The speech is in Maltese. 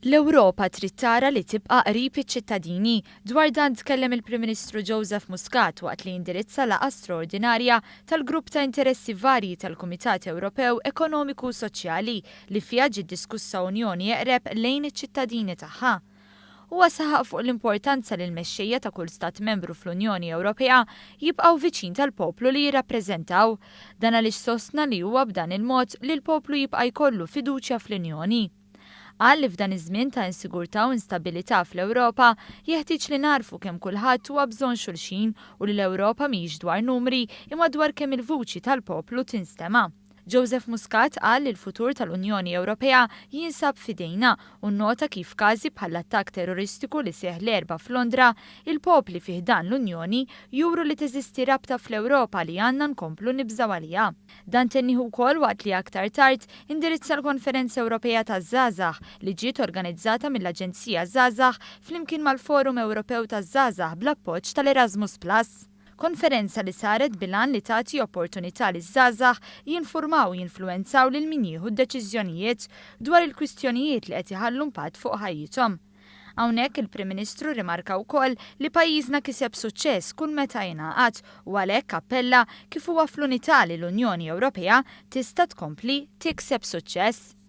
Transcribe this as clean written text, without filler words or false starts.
L-Ewropa trid tara li tibqa' qrib iċ-ċittadini. Dwar dan tkellem il-Prim Ministru Joseph Muscat waqt li indirizza laqgħa straordinarja tal-grupp ta' interessi varji tal-Kumitat Ewropew Ekonomiku u Soċjali li fiha ġiet diskussa Unjoni eqreb lejn iċ-ċittadini tagħha. Huwa saħaq fuq l-importanza li l-mexxejja ta' kull stat membru fl-Unjoni Ewropea jibqgħu viċin tal-poplu li jirrappreżentaw. Dan għaliex sostna li huwa b'dan il-mod li l-poplu jibqa' jkollu fiduċja fl-Unjoni. Qal li f'dan iż-żmien ta' insigurtà u instabilità fl-Ewropa jeħtieġ li narfu kemm kulħadd huwa bżonn xulxin u li l-Ewropa mhijiex dwar numri imma dwar kemm il-vuċi tal-poplu tinstema'. Joseph Muscat qal li l-futur tal-Unjoni Ewropea jinsab f'idejna u nnota kif każi bħall-attakk terroristiku li seħħ l-4 f'Londra, il-popli fih dan l-Unjoni juru li teżisti rabta fl-Ewropa li għandna nkomplu nibżgħu għaliha. Dan tenniħu wkoll waqt li aktar tard indirizza l-Konferenza Ewropea taż-Żgħażagħ li ġiet organizzata mill-Aġenzija Żgħażagħ flimkien mal-Forum Ewropew taż-Żgħażagħ bl-appoġġ tal-Erasmus Plus. Konferenza li saret bilan li tagħti opportunità li żgħażagħ jinformaw u jinfluwenzaw lil min jieħu d-deċiżjonijiet dwar il-kwistjonijiet li qed iħallu impatt fuq ħajjithom. Hawnhekk il-Prim Ministru rimarka wkoll li pajjiżna kiseb suċċess kull meta jingħaqad u għalhekk appella kif huwa fl-unità li l-Unjoni Ewropea tista' tkompli tikseb suċċess.